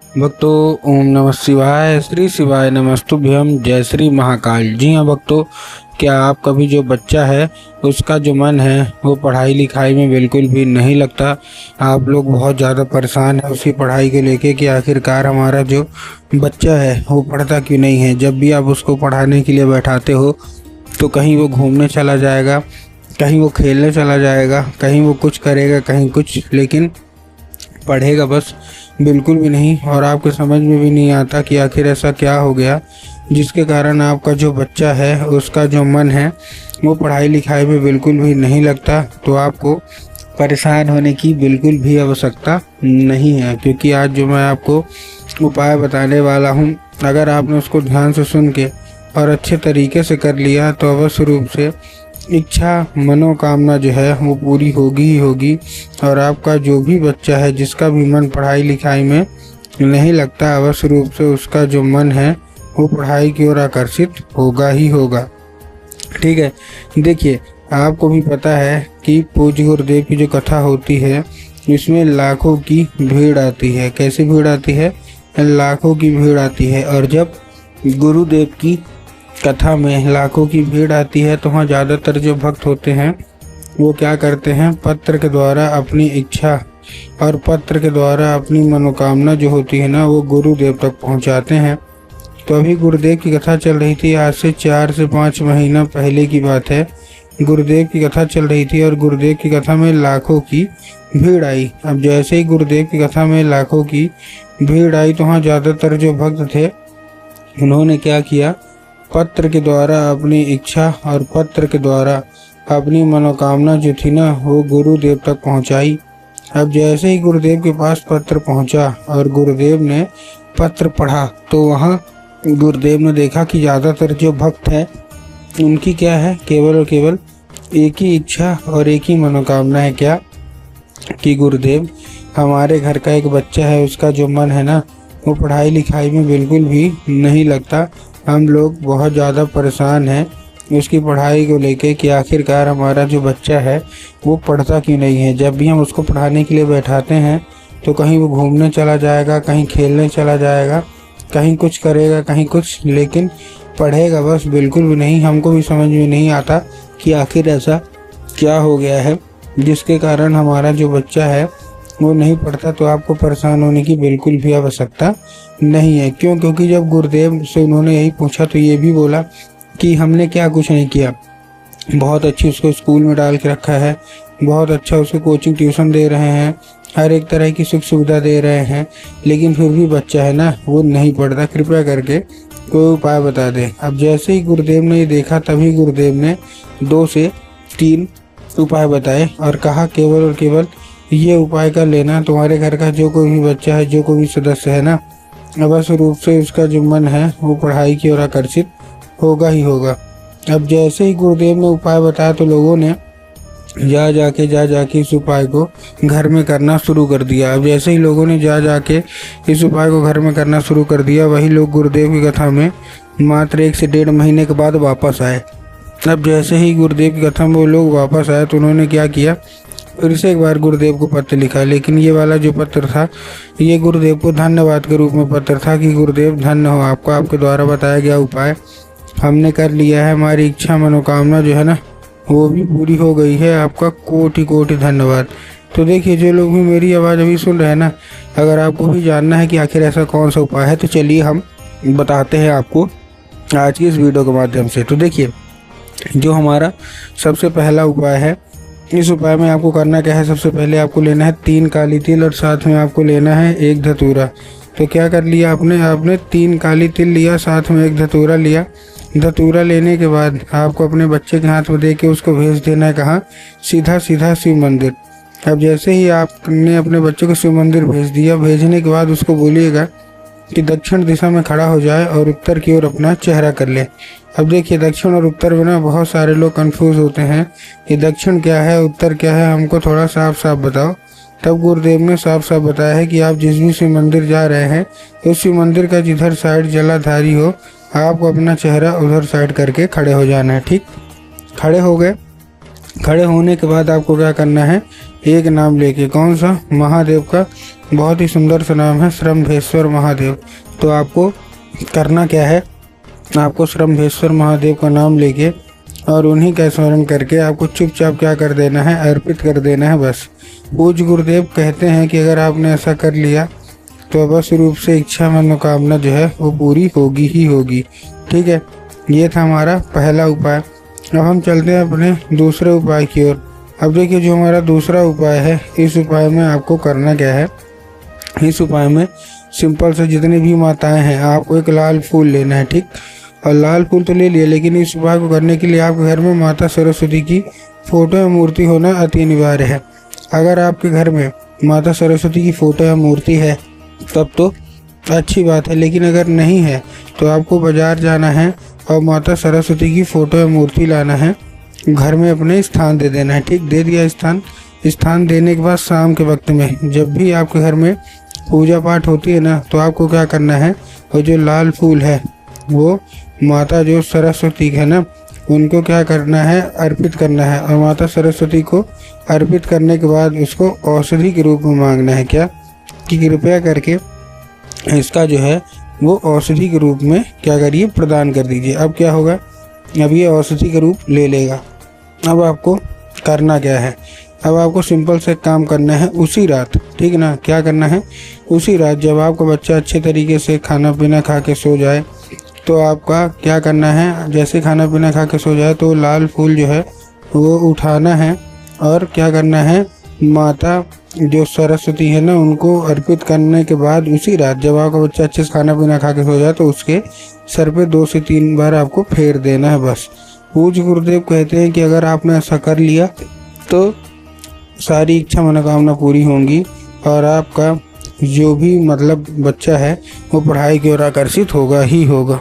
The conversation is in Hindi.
भक्तों, ओम नमः शिवाय, श्री शिवाय नमस्तुभ्यम, जय श्री महाकाल। जी हाँ भक्तों, क्या आपका भी जो बच्चा है उसका जो मन है वो पढ़ाई लिखाई में बिल्कुल भी नहीं लगता। आप लोग बहुत ज़्यादा परेशान है उसकी पढ़ाई को लेके कि आखिरकार हमारा जो बच्चा है वो पढ़ता क्यों नहीं है। जब भी आप उसको पढ़ाने के लिए बैठाते हो तो कहीं वो घूमने चला जाएगा, कहीं वो खेलने चला जाएगा, कहीं वो कुछ करेगा, कहीं कुछ, लेकिन पढ़ेगा बस बिल्कुल भी नहीं। और आपके समझ में भी नहीं आता कि आखिर ऐसा क्या हो गया जिसके कारण आपका जो बच्चा है उसका जो मन है वो पढ़ाई लिखाई में बिल्कुल भी नहीं लगता। तो आपको परेशान होने की बिल्कुल भी आवश्यकता नहीं है, क्योंकि आज जो मैं आपको उपाय बताने वाला हूँ, अगर आपने उसको ध्यान से सुन के और अच्छे तरीके से कर लिया तो अवश्य रूप से इच्छा मनोकामना जो है वो पूरी होगी ही होगी। और आपका जो भी बच्चा है जिसका भी मन पढ़ाई लिखाई में नहीं लगता, अवश्य रूप से उसका जो मन है वो पढ़ाई की ओर आकर्षित होगा ही होगा। ठीक है, देखिए आपको भी पता है कि पूज्य गुरुदेव की जो कथा होती है इसमें लाखों की भीड़ आती है। कैसी भीड़ आती है? लाखों की भीड़ आती है। और जब गुरुदेव की कथा में लाखों की भीड़ आती है तो वहाँ ज़्यादातर जो भक्त होते हैं वो क्या करते हैं, पत्र के द्वारा अपनी इच्छा और पत्र के द्वारा अपनी मनोकामना जो होती है ना वो गुरुदेव तक पहुँचाते हैं। तो अभी गुरुदेव की कथा चल रही थी, आज से 4 से 5 महीना पहले की बात है। गुरुदेव की कथा चल रही थी और गुरुदेव की कथा में लाखों की भीड़ आई। अब जैसे ही गुरुदेव की कथा में लाखों की भीड़ आई तो वहाँ ज़्यादातर जो भक्त थे उन्होंने क्या किया, पत्र के द्वारा अपनी इच्छा और पत्र के द्वारा अपनी मनोकामना जो थी ना वो गुरुदेव तक पहुंचाई। अब जैसे ही गुरुदेव के पास पत्र पहुंचा और गुरुदेव ने पत्र पढ़ा तो वहाँ गुरुदेव ने देखा कि ज़्यादातर जो भक्त हैं उनकी क्या है, केवल और केवल एक ही इच्छा और एक ही मनोकामना है, क्या कि गुरुदेव हमारे घर का एक बच्चा है उसका जो मन है ना वो पढ़ाई लिखाई में बिल्कुल भी नहीं लगता। हम लोग बहुत ज़्यादा परेशान हैं उसकी पढ़ाई को लेके कि आखिरकार हमारा जो बच्चा है वो पढ़ता क्यों नहीं है। जब भी हम उसको पढ़ाने के लिए बैठाते हैं तो कहीं वो घूमने चला जाएगा, कहीं खेलने चला जाएगा, कहीं कुछ करेगा, कहीं कुछ, लेकिन पढ़ेगा बस बिल्कुल भी नहीं। हमको भी समझ में नहीं आता कि आखिर ऐसा क्या हो गया है जिसके कारण हमारा जो बच्चा है वो नहीं पढ़ता। तो आपको परेशान होने की बिल्कुल भी आवश्यकता नहीं है। क्यों? क्योंकि जब गुरुदेव से उन्होंने यही पूछा तो ये भी बोला कि हमने क्या कुछ नहीं किया, बहुत अच्छी उसको स्कूल में डाल के रखा है, बहुत अच्छा उसको कोचिंग ट्यूशन दे रहे हैं, हर एक तरह की सुख सुविधा दे रहे हैं, लेकिन फिर भी बच्चा है ना वो नहीं पढ़ता। कृपया करके कोई उपाय बता दे। अब जैसे ही गुरुदेव ने ये देखा तभी गुरुदेव ने 2 से 3 उपाय बताए और कहा केवल और केवल ये उपाय कर लेना, तुम्हारे घर का जो कोई भी बच्चा है, जो कोई भी सदस्य है ना, अवश्य रूप से उसका जो मन है वो पढ़ाई की ओर आकर्षित होगा ही होगा। अब जैसे ही गुरुदेव ने उपाय बताया तो लोगों ने जा जाके इस उपाय को घर में करना शुरू कर दिया। अब जैसे ही लोगों ने जा जाके इस उपाय को घर में करना शुरू कर दिया, वही लोग गुरुदेव की कथा में मात्र 1 से 1.5 महीने के बाद वापस आए। अब जैसे ही गुरुदेव की कथा में वो लोग वापस आए तो उन्होंने क्या किया, फिर से एक बार गुरुदेव को पत्र लिखा। लेकिन ये वाला जो पत्र था ये गुरुदेव को धन्यवाद के रूप में पत्र था कि गुरुदेव धन्य हो आपका, आपके द्वारा बताया गया उपाय हमने कर लिया है, हमारी इच्छा मनोकामना जो है ना वो भी पूरी हो गई है, आपका कोटि कोटि धन्यवाद। तो देखिए जो लोग भी मेरी आवाज़ अभी सुन रहे हैं ना, अगर आपको भी जानना है कि आखिर ऐसा कौन सा उपाय है तो चलिए हम बताते हैं आपको आज की इस वीडियो के माध्यम से। तो देखिए जो हमारा सबसे पहला उपाय है, इस उपाय में आपको करना क्या है, सबसे पहले आपको लेना है 3 काली तिल और साथ में आपको लेना है 1 धतूरा। तो क्या कर लिया आपने 3 काली तिल लिया, साथ में 1 धतूरा लिया। धतूरा लेने के बाद आपको अपने बच्चे के हाथ में दे के उसको भेज देना है कहाँ, सीधा शिव मंदिर। अब जैसे ही आपने अपने बच्चे को शिव मंदिर भेज दिया, भेजने के बाद उसको बोलिएगा कि दक्षिण दिशा में खड़ा हो जाए और उत्तर की ओर अपना चेहरा कर ले। अब देखिए दक्षिण और उत्तर में ना बहुत सारे लोग कंफ्यूज होते हैं कि दक्षिण क्या है उत्तर क्या है, हमको थोड़ा साफ साफ बताओ। तब गुरुदेव ने साफ साफ बताया है कि आप जिस भी शिव मंदिर जा रहे हैं उस शिव मंदिर का जिधर साइड जलाधारी हो आपको अपना चेहरा उधर साइड करके खड़े हो जाना है। ठीक, खड़े हो गए। खड़े होने के बाद आपको क्या करना है, एक नाम लेके, कौन सा, महादेव का बहुत ही सुंदर सा नाम है, श्रम्भेश्वर महादेव। तो आपको करना क्या है, आपको श्रम्भेश्वर महादेव का नाम लेके और उन्हीं का स्मरण करके आपको चुपचाप क्या कर देना है, अर्पित कर देना है बस। पूज्य गुरुदेव कहते हैं कि अगर आपने ऐसा कर लिया तो अवश्य रूप से इच्छा मनोकामना जो है वो पूरी होगी ही होगी। ठीक है, ये था हमारा पहला उपाय। अब हम चलते हैं अपने दूसरे उपाय की ओर। अब देखिए, जो हमारा दूसरा उपाय है, इस उपाय में आपको करना क्या है, इस उपाय में सिंपल से जितनी भी माताएं हैं, आपको एक लाल फूल लेना है। ठीक, और लाल फूल तो ले लिया, लेकिन इस उपाय को करने के लिए आपके घर में माता सरस्वती की फोटो या मूर्ति होना अति अनिवार्य है। अगर आपके घर में माता सरस्वती की फोटो या मूर्ति है तब तो अच्छी बात है, लेकिन अगर नहीं है तो आपको बाजार जाना है और माता सरस्वती की फोटो या मूर्ति लाना है, घर में अपने स्थान दे देना है। ठीक, दे दिया स्थान देने के बाद शाम के वक्त में जब भी आपके घर में पूजा पाठ होती है ना, तो आपको क्या करना है, और जो लाल फूल है वो माता जो सरस्वती है ना, उनको क्या करना है, अर्पित करना है। और माता सरस्वती को अर्पित करने के बाद उसको औषधि के रूप में मांगना है, क्या कि कृपया करके इसका जो है वो औषधि के रूप में क्या करिए, प्रदान कर दीजिए। अब क्या होगा, अब ये औषधि का रूप ले लेगा। अब आपको करना क्या है, अब आपको सिंपल से काम करना है उसी रात। ठीक ना, क्या करना है, उसी रात जब आपका बच्चा अच्छे तरीके से खाना पीना खा के सो जाए, तो आपका क्या करना है, जैसे खाना पीना खा के सो जाए तो लाल फूल जो है वो उठाना है और क्या करना है, माता जो सरस्वती है ना, उनको अर्पित करने के बाद उसी रात जब आपका बच्चा अच्छे से खाना पीना खा के सो जाए तो उसके सर पे 2 से 3 बार आपको फेर देना है बस। पूज्य गुरुदेव कहते हैं कि अगर आपने ऐसा कर लिया तो सारी इच्छा मनोकामना पूरी होंगी और आपका जो भी मतलब बच्चा है वो पढ़ाई की ओर आकर्षित होगा ही होगा।